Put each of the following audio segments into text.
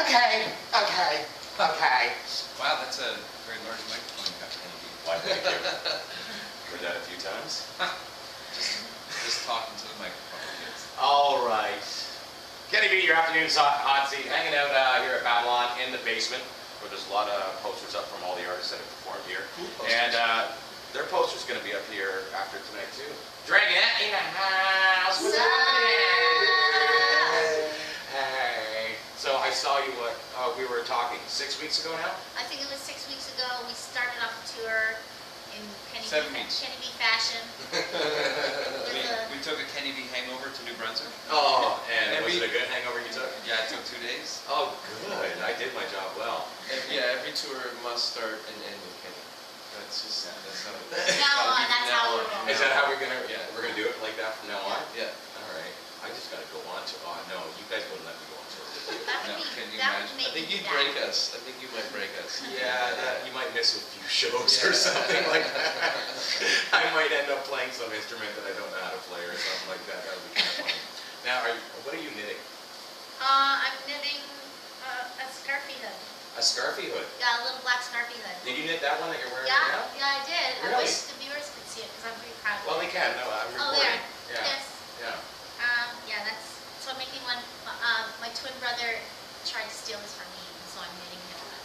Okay. Wow, that's a very large microphone you got, Kennedy. Why, thank you. Heard that a few times. Just talking to the microphone, kids. All right. Kenny B, your afternoon hot seat, hanging out here at Babylon in the basement, where there's a lot of posters up from all the artists that have performed here. And their poster's going to be up here after tonight too. Dragonette in the house. What's happening? Hey. So I saw you. We were talking 6 weeks ago now. I think it was 6 weeks ago. We started off a tour in Kenny B fashion. We took a Kenny B hangover to New Brunswick. Oh, and was it a good hangover you took? Yeah, it took 2 days. Oh, good. I did my job well. Every tour must start and end with Kenny. That's how it is. Now on, that's how we're going. Is that how we're gonna do it like that from now on? Yeah. All right. I just gotta go on to. Oh no, you guys wouldn't let me go on tour with you. Can you That imagine? would I think make you'd me break us. I think you might break us. Yeah, you might miss a few shows or something like that. I might end up playing some instrument that I don't know how to play or something like that. That would be kind of funny. Now, what are you knitting? I'm knitting a scarfy hood. A scarfy hood. Yeah, a little black scarfy hood. Did you knit that one that you're wearing Yeah, right now? yeah, I did. Really? I wish the viewers could see it because I'm pretty proud of Well, it. they can. No, I'm recording. Oh, there. Yeah. Yes. Yeah. Yeah, that's. So I'm making one. My twin brother tried to steal this from me, and so I'm knitting him one.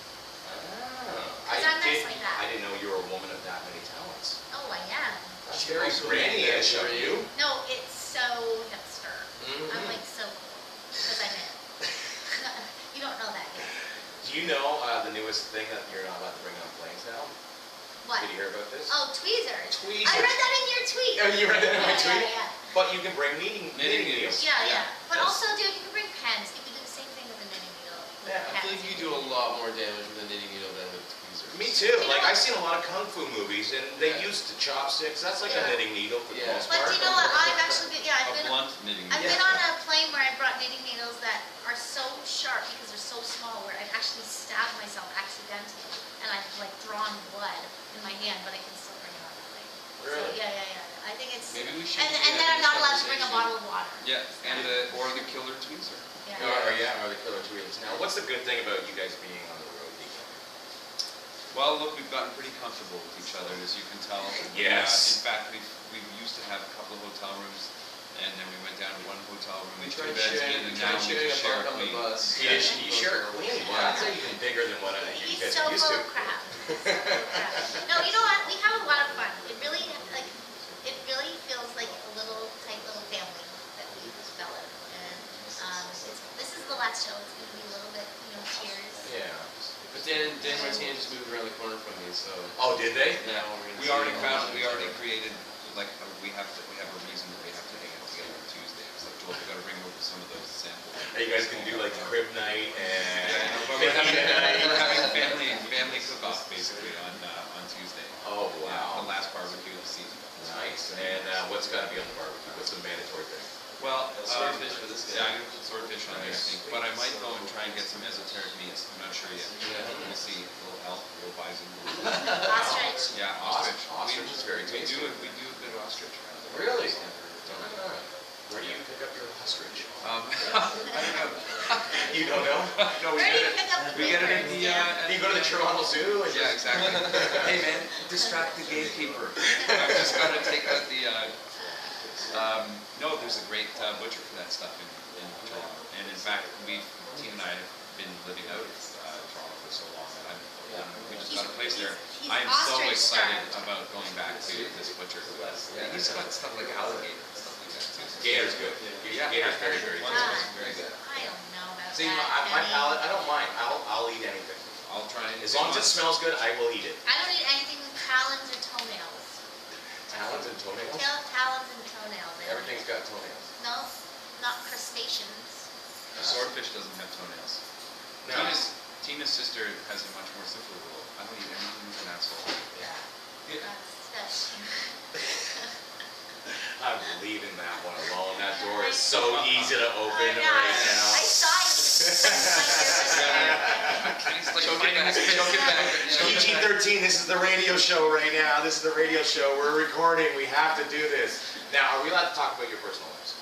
Oh. Because I'm nice like that. I didn't know you were a woman of that many talents. Oh, I am. That's very granny-ish of you. No, it's so hipster. I'm like so cool because I knit. You don't know that yet. Do you know the newest thing that you're not allowed to bring on planes now? What? Did you hear about this? Oh, tweezers. Tweezers. I read that in your tweet. Oh, you read that in my tweet? Yeah. But you can bring knitting needles. Yeah. But Yes. also, dude, you can bring pens. You can do the same thing with a knitting needle. Yeah, I feel like you do a lot more damage with a knitting needle than with tweezers. Me too. Like, I've seen a lot of kung fu movies, and they used the chopsticks. That's like a knitting needle for the most But part. you know what? I've actually been, A blunt knitting I've needle. been on a plane where I brought knitting needles that are so sharp because they're so small where I've actually stabbed myself accidentally and I've like drawn blood in my hand, but I can still bring it on the plane. Really? So yeah. I think it's. Maybe we should. And then I'm not allowed to bring a bottle of water. Yeah, and or the killer tweezer. Yeah. Or the killer tweezers. Now, what's the good thing about you guys being on the road together? Well, look, we've gotten pretty comfortable with each other, as you can tell. Yes. In fact, we used to have a couple of hotel rooms, and then we went down to one hotel room We with tried 2 beds, sharing and now we just share a on the queen. bus. You share a queen. Wow, that's even bigger than what you He's guys so are used full to. of crap. No, you know what? We have a lot of fun. It really feels like a tight little family that we developed. And this is the last show. It's going to be a little bit, cheers. Yeah. But Dan Martin just moved around the corner from me, so. Oh, did they? Now we're gonna We see already a lot of each created, other. we have a reason that we have to hang out together on Tuesday. It's like, Joel, we gotta bring over some of those samples. Hey, you guys can do like crib night and. But we're having family cook-off basically on Tuesday. Oh, wow. The last barbecue of the season. Nice. And what's got to be on the barbecue? What's the mandatory thing? Well, swordfish for this guy. Yeah, I'm gonna put swordfish on there, I think. But I might go and try and get some esoteric meats. I'm not sure yet. We'll see. A little elk, a little bison. Ostrich. Yeah, ostrich. Ostrich is very tasty. We do a good ostrich around there. Really? Where do you pick up your ostrich? I don't know. You don't know? No, Where do you pick up the we get it in the. You go to the Toronto Zoo and Yeah, exactly. Hey man, distract the gatekeeper. I've just got to take out the. No, there's a great butcher for that stuff in Toronto. And in fact, Tina and I have been living out of Toronto for so long that we just got a place there. I'm so excited about going back to this butcher. He's got stuff like alligator and stuff like that too. Gator's good. Yeah, Gator's very, very good. Very good. I don't know about See, that. my palate, I don't mind. I'll eat anything. I'll try and. As long as it smells good, I will eat it. I don't eat anything with talons or toenails. Talons and toenails? Talons and toenails. Everything's got toenails. No, not crustaceans. A swordfish doesn't have toenails. No. Tina's sister has a much more simple rule. I don't eat anything with an asshole. That's I'm leaving that one alone. That door is so easy to open I know. right now. I saw you. PG-13, this is the radio show right now. This is the radio show. We're recording. We have to do this. Now, are we allowed to talk about your personal lives?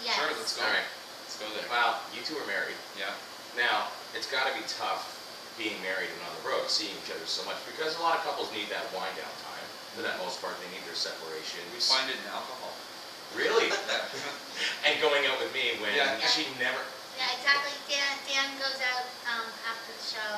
Yes. Sure, let's go. All right. Let's go there. Well, you two are married. Yeah. Now, it's got to be tough being married and on the road, seeing each other so much, because a lot of couples need that wind down time. For that most part, they need their separation. We find it in alcohol. Really? Yeah. And going out with me when Yeah. she never. Yeah, exactly. Dan goes out after the show.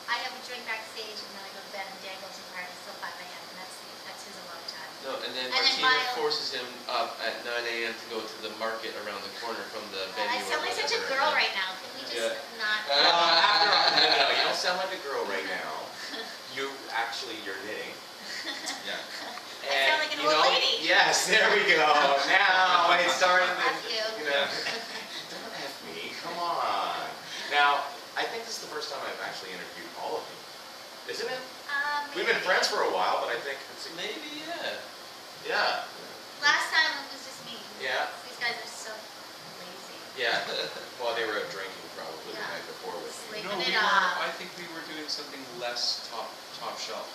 I have a drink backstage, and then I go to bed, and Dan goes to party till 5 a.m. And that's his alone time. No, and then And then Martina Milo- forces him up at 9 a.m. to go to the market around the corner from the venue. I sound or like such a whatever. girl right now. Can we just Yeah. not? No, you don't sound like a girl right now. You're knitting. Yeah. I sound like an old lady. Yes, there we go. Now it's starting to, F you. Don't F me, come on. Now, I think this is the first time I've actually interviewed all of you. Isn't it? We've been friends for a while, but I think Maybe, yeah. yeah. Last time it was just me. Yeah. These guys are so lazy. Yeah. Well, they were out drinking probably the Yeah. night before with me. Sleep. No, Open we it were, up. I think we were doing something less top shelf.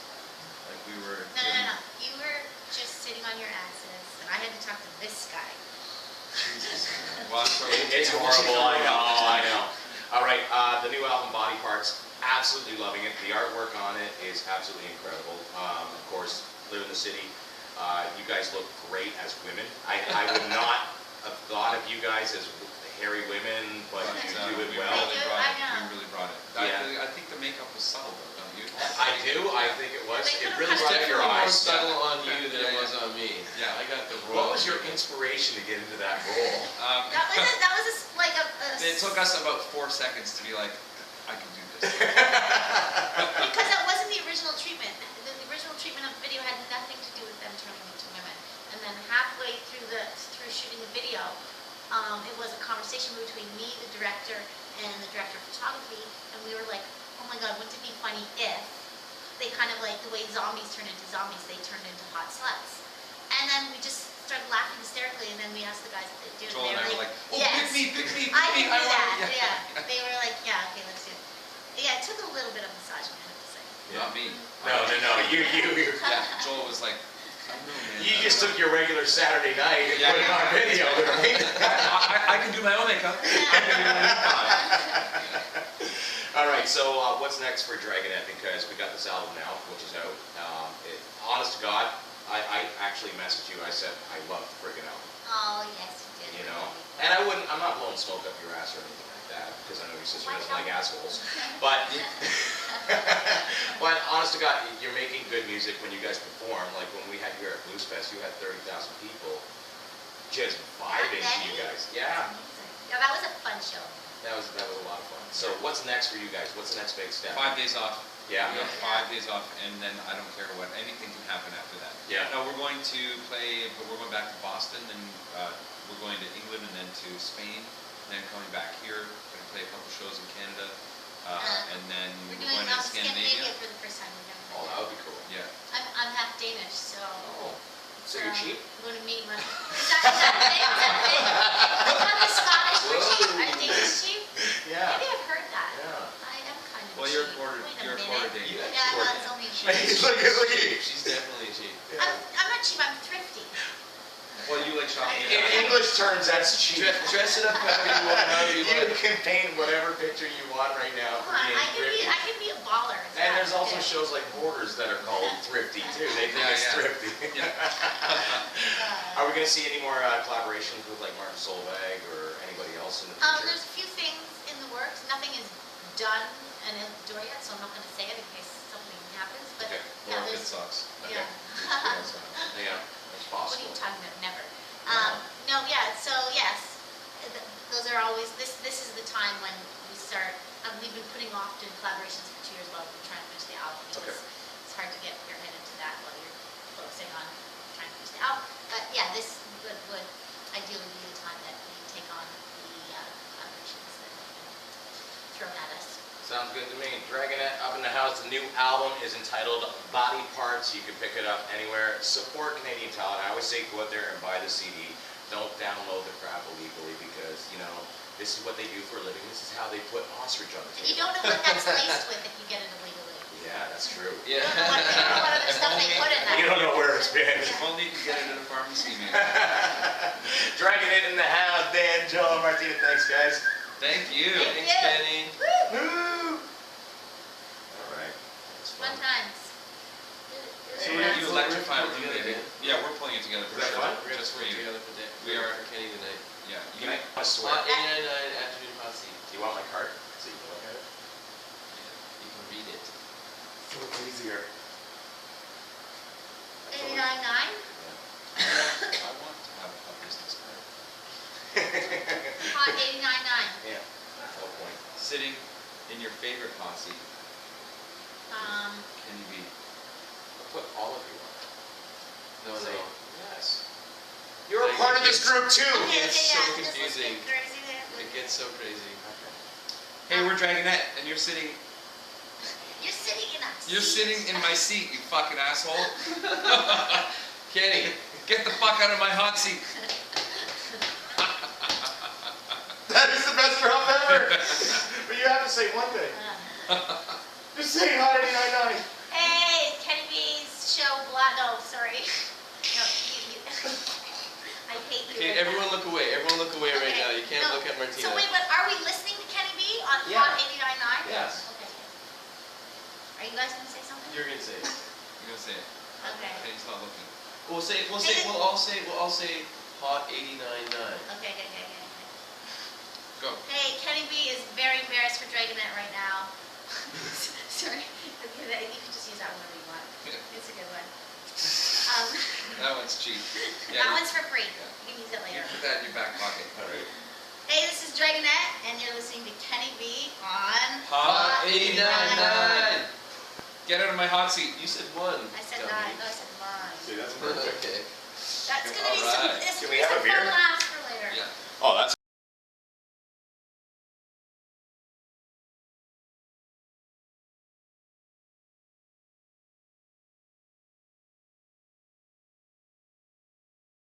Like we were. No. You were just sitting on your asses, and I had to talk to this guy. Well, I'm sorry. It's horrible, I know. All right, the new album, Body Parts, absolutely loving it. The artwork on it is absolutely incredible. Of course, live in the city. You guys look great as women. I would not have thought of you guys as hairy women, but you do it we well. really brought it. Yeah. I think the makeup was subtle, though, don't you? I do. I think it was. They It could've really cut brought it out your More eyes. subtle on you than it Yeah. was on me. Yeah. I got the What raw. was your inspiration to get into that role? That was like a It took us about 4 seconds to be like, I can do this. because that wasn't the original treatment. The original treatment of the video had nothing to do with them turning into women. And then halfway through shooting the video, it was a conversation between me, the director, and the director of photography, and we were like, oh my god, wouldn't it be funny if they kind of like the way zombies turn into zombies, they turned into hot sluts. And then we just started laughing hysterically, and then we asked the guys if they'd do it. Joel and I were like, oh, yes. pick me, I can do want that, it. yeah. They were like, yeah, okay, let's do it. Yeah, it took a little bit of massaging, I have to say. Not me. No. You. Yeah, Joel was like, I don't know, man. You just took your regular Saturday night and put it on video, right? I can do my own makeup. All right, so what's next for Dragonette? Because we got this album now, which is out. Honest to God, I actually messaged you. I said I love the friggin' album. Oh, yes, you did. You know, and I'm not blowing smoke up your ass or anything like that, because I know your sister doesn't like assholes. But, but honest to God, you're making good music when you guys perform. Like when we had you here at Blues Fest, you had 30,000 people just vibing to you guys. Yeah, Yeah, that was a fun show. that was a lot of fun. So what's next for you guys? What's the next big step? 5 days off. Yeah. We have 5 days off, and then I don't care what, anything can happen after that. Yeah. No, we're going to play, but we're going back to Boston, and we're going to England, and then to Spain, and then coming back here, going to play a couple shows in Canada, and then We're we're doing going to Scandinavia Scandinavia. for the first time. We've never Oh, been that would be cool. Yeah. I'm half Danish, so. Oh, so you're cheap? I'm going to meet my. Is that a thing? Is that a thing? I thought the Scottish were cheap. Are Danish cheap? Yeah. Maybe I've heard that. Yeah. I am kind of Well, cheap. you're quarter Wait a Danish. minute. Yeah, Yeah, quarter. well, it's only a Look cheap. at you. She's definitely cheap. I'm not cheap, I'm thrifty. Well, you like shopping. In English terms, that's cheap. Dress it up however you You want. can paint whatever picture you want right now for Come on, being I thrifty. can be a baller. It's And not there's also good. shows like Borders that are called thrifty too. They think Yeah, it's yeah. thrifty. Uh, Are we going to see any more collaborations with like Martin Solveig or anybody else in the future? There's a few things in the works. Nothing is done and in the door yet, so I'm not going to say it in case something happens. But Okay. yeah, Or it there's. sucks. Okay. Yeah. Yeah, it's What are possible. you talking about? Never. No, yeah. So yes, those are always. This is the time when we start. We've been putting off doing collaborations for 2 years while we're trying to finish the album because Okay. it's hard to get your head into that while you're focusing on trying to finish the album. But yeah, this would ideally be the time that we take on the collaborations that have been thrown at us. Sounds good to me. Dragonette up in the house. The new album is entitled Body Parts. You can pick it up anywhere. Support Canadian talent. I always say go out there and buy the CD. Don't download the crap illegally because, you know, this is what they do for a living. This is how they put ostrich on the And you table. don't know what that's laced with if you get it illegally. Yeah, that's true. You don't know what other stuff they put in that. You don't know where it's been. If only you could get it at a pharmacy, man. Dragonette in the house. Dan, Joe, Martina, thanks guys. Thank you. Thank Thanks, you. Kenny. Woo! Woo! So And we're You gonna electrify pull room, together, baby. Dan. Yeah, we're pulling it together for Is that sure. fun? We're gonna Just for pull you. together for Dan. We are. For Kenny tonight. Yeah. Can I swear? Hot 89.9 afternoon hot seat. Do you want my card? So you can look at it? You can read it. So it's easier. 89.9? I want to have a business card. Hot 89.9. Yeah. No point. Sitting in your favorite hot seat, can you be? I'll put all of you on. No, Say, no. yes. You're a Like, part of it this gets- group too. Okay, It's okay, so yeah, this was confusing. crazy there. It gets so crazy. Hey, we're Dragonette, and you're sitting You're sitting in a You're seat. sitting in my seat, you fucking asshole. Kenny, Get the fuck out of my hot seat. That is the best drop ever. But you have to say one thing. Just say hot 89.9. Hey, Kenny B's show, no, sorry. No, you. I hate you. okay, right everyone now. look away. Everyone look away right Okay, now. You can't no, look at Martina. So wait, but are we listening to Kenny B on Yeah. Hot 89.9? Yes. Okay. Are you guys gonna say something? You're gonna say it. You're gonna say it. Okay. Kenny's not looking. We'll all say hot 89.9. Okay. Go. Hey, Kenny B is very embarrassed for Dragonette right now. Sorry. Okay, you can just use that whenever you want. It's a good one. That one's cheap. That Yeah, one's for free. Yeah. You can use it you later. put that in your back pocket. All right. Hey, this is Dragonette, and you're listening to Kenny B on Hot 89.9. Get out of my hot seat. You said one. I said dummy. 9. No, I said 9. See, that's perfect. Okay. That's gonna be Alright. some. It's Can gonna we be have some a beer? fun laughs for later. Yeah. Oh, that's